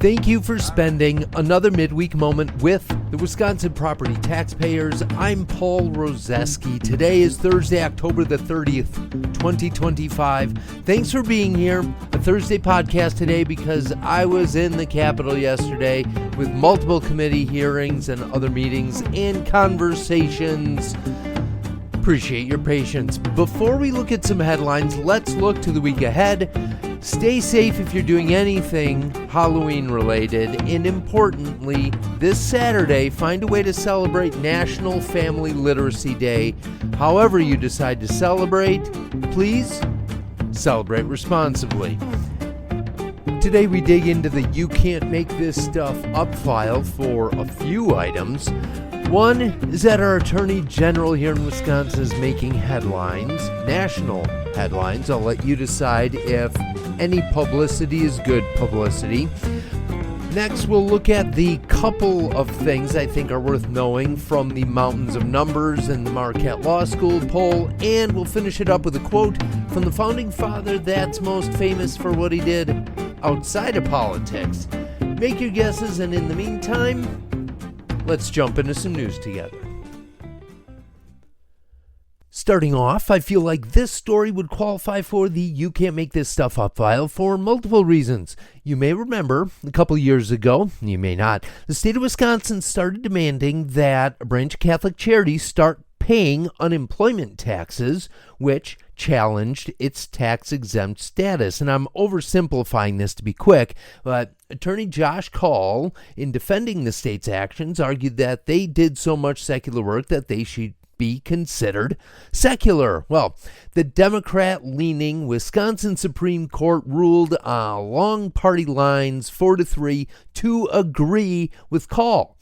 Thank you for spending another midweek moment with the Wisconsin Property Taxpayers. I'm Paul Rozeski. Today is Thursday, October the 30th, 2025. Thanks for being here. A Thursday podcast today because I was in the Capitol yesterday with multiple committee hearings and other meetings and conversations. Appreciate your patience. Before we look at some headlines, let's look to the week ahead. Stay safe if you're doing anything Halloween related, and importantly, this Saturday, find a way to celebrate National Family Literacy Day. However you decide to celebrate, please celebrate responsibly. Today we dig into the You Can't Make This Stuff Up file for a few items. One is that our Attorney General here in Wisconsin is making headlines, national headlines. I'll let you decide if any publicity is good publicity. Next, we'll look at the couple of things I think are worth knowing from the mountains of numbers and the Marquette Law School poll, and we'll finish it up with a quote from the founding father that's most famous for what he did outside of politics. Make your guesses, and in the meantime, let's jump into some news together. Starting off, I feel like this story would qualify for the You Can't Make This Stuff Up file for multiple reasons. You may remember a couple years ago, you may not, the state of Wisconsin started demanding that a branch of Catholic Charities start paying unemployment taxes, which challenged its tax-exempt status. And I'm oversimplifying this to be quick, but Attorney Josh Kaul, in defending the state's actions, argued that they did so much secular work that they should be considered secular. Well, the Democrat-leaning Wisconsin Supreme Court ruled along party lines 4-3 to agree with Kaul.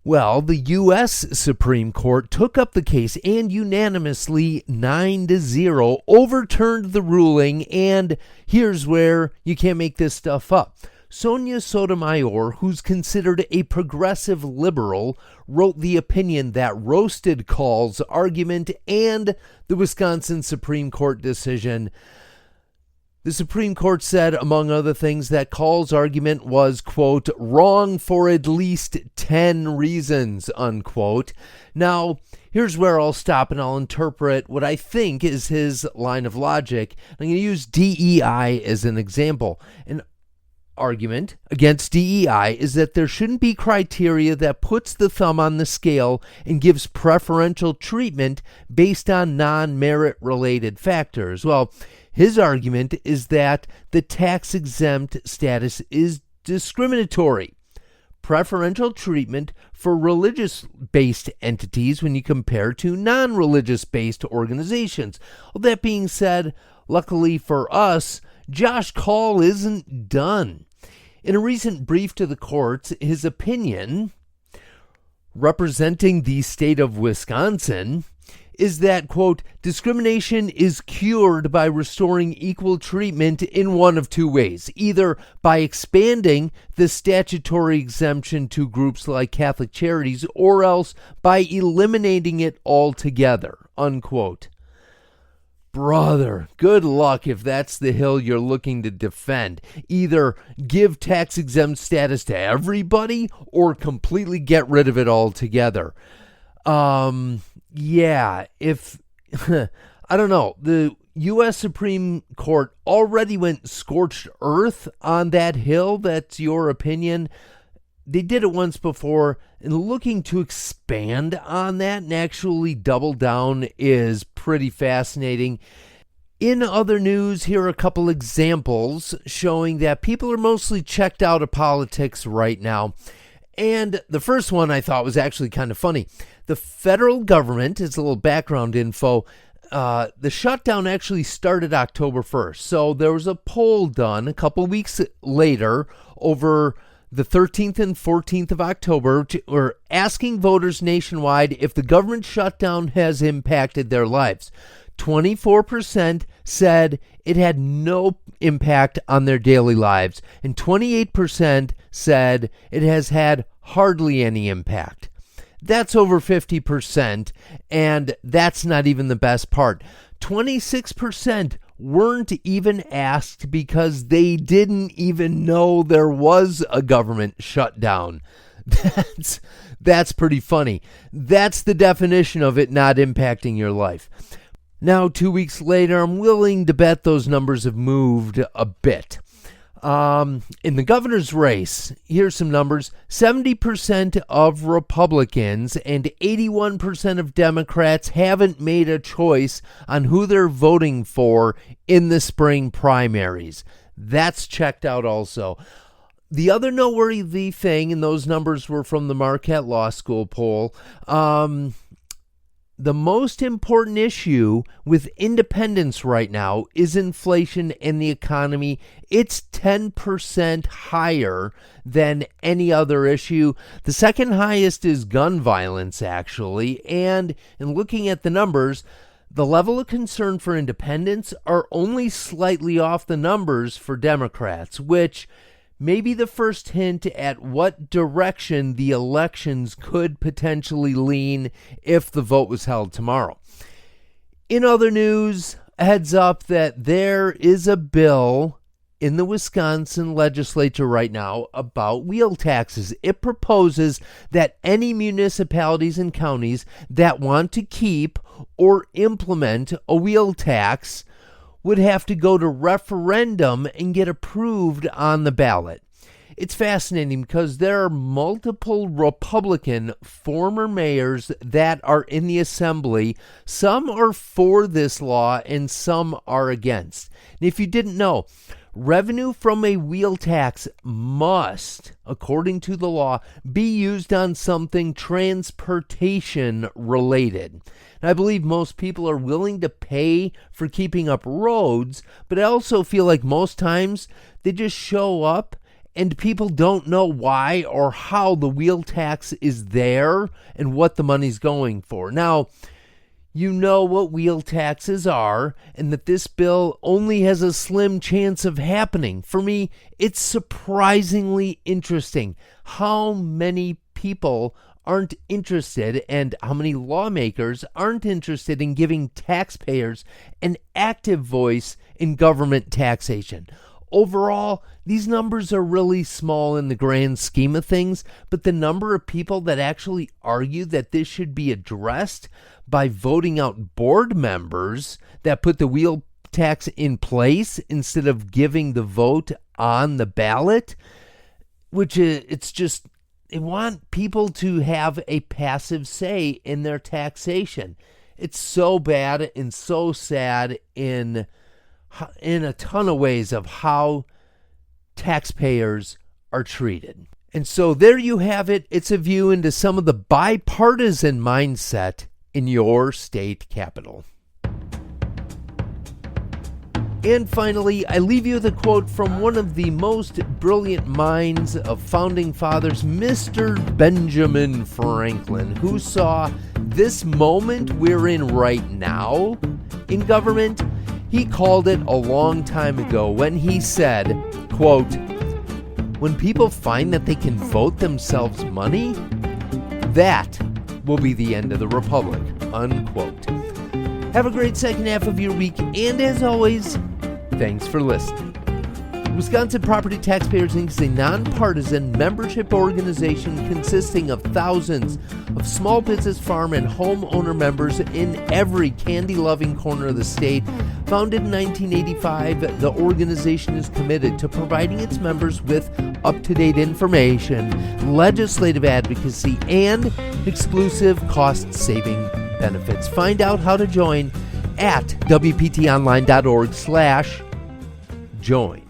Well, the U.S. Supreme Court took up the case and unanimously 9-0 overturned the ruling, and here's where you can't make this stuff up. Sonia Sotomayor, who's considered a progressive liberal, wrote the opinion that roasted Kaul's argument and the Wisconsin Supreme Court decision. The Supreme Court said, among other things, that Kaul's argument was, quote, wrong for at least 10 reasons, unquote. Now, here's where I'll stop and I'll interpret what I think is his line of logic. I'm going to use DEI as an example. An argument against DEI is that there shouldn't be criteria that puts the thumb on the scale and gives preferential treatment based on non-merit related factors. Well, his argument is that the tax-exempt status is discriminatory. Preferential treatment for religious-based entities when you compare to non-religious-based organizations. Well, that being said, luckily for us, Josh Kaul isn't done. In a recent brief to the courts, his opinion, representing the state of Wisconsin, is that, quote, discrimination is cured by restoring equal treatment in one of two ways, either by expanding the statutory exemption to groups like Catholic Charities or else by eliminating it altogether, unquote. Brother, good luck if that's the hill you're looking to defend. Either give tax-exempt status to everybody or completely get rid of it altogether. Yeah, if, I don't know, the U.S. Supreme Court already went scorched earth on that hill. That's your opinion. They did it once before, and looking to expand on that and actually double down is pretty fascinating. In other news, here are a couple examples showing that people are mostly checked out of politics right now. And the first one I thought was actually kind of funny. The federal government, is a little background info, the shutdown actually started October 1st. So there was a poll done a couple weeks later over the 13th and 14th of October, or asking voters nationwide if the government shutdown has impacted their lives. 24% said it had no impact on their daily lives, and 28% said it has had hardly any impact. That's over 50%, and that's not even the best part. 26% weren't even asked because they didn't even know there was a government shutdown. That's pretty funny. That's the definition of it not impacting your life. Now, 2 weeks later, I'm willing to bet those numbers have moved a bit. In the governor's race, here's some numbers. 70% of Republicans and 81% of Democrats haven't made a choice on who they're voting for in the spring primaries. That's checked out also. The other noteworthy thing, and those numbers were from the Marquette Law School poll, the most important issue with independents right now is inflation and the economy. It's 10% higher than any other issue. The second highest is gun violence, actually. And in looking at the numbers, the level of concern for independents are only slightly off the numbers for Democrats, which maybe the first hint at what direction the elections could potentially lean if the vote was held tomorrow. In other news, a heads up that there is a bill in the Wisconsin legislature right now about wheel taxes. It proposes that any municipalities and counties that want to keep or implement a wheel tax would have to go to referendum and get approved on the ballot. It's fascinating because there are multiple Republican former mayors that are in the assembly. Some are for this law and some are against. And if you didn't know, revenue from a wheel tax must, according to the law, be used on something transportation related. And I believe most people are willing to pay for keeping up roads, but I also feel like most times they just show up and people don't know why or how the wheel tax is there and what the money's going for. Now, you know what wheel taxes are and that this bill only has a slim chance of happening. For me, it's surprisingly interesting how many people aren't interested and how many lawmakers aren't interested in giving taxpayers an active voice in government taxation. Overall, these numbers are really small in the grand scheme of things, but the number of people that actually argue that this should be addressed by voting out board members that put the wheel tax in place instead of giving the vote on the ballot, which it's just, they want people to have a passive say in their taxation. It's so bad and so sad in a ton of ways of how taxpayers are treated. And so there you have it. It's a view into some of the bipartisan mindset in your state capital. And finally, I leave you with a quote from one of the most brilliant minds of founding fathers, Mr. Benjamin Franklin, who saw this moment we're in right now in government. He called it a long time ago when he said, quote, "When people find that they can vote themselves money, that will be the end of the republic," unquote. Have a great second half of your week, and as always, thanks for listening. Wisconsin Property Taxpayers Inc. is a nonpartisan membership organization consisting of thousands of small business, farm, and homeowner members in every candy-loving corner of the state. Founded in 1985, the organization is committed to providing its members with up-to-date information, legislative advocacy, and exclusive cost-saving benefits. Find out how to join at wptonline.org/join.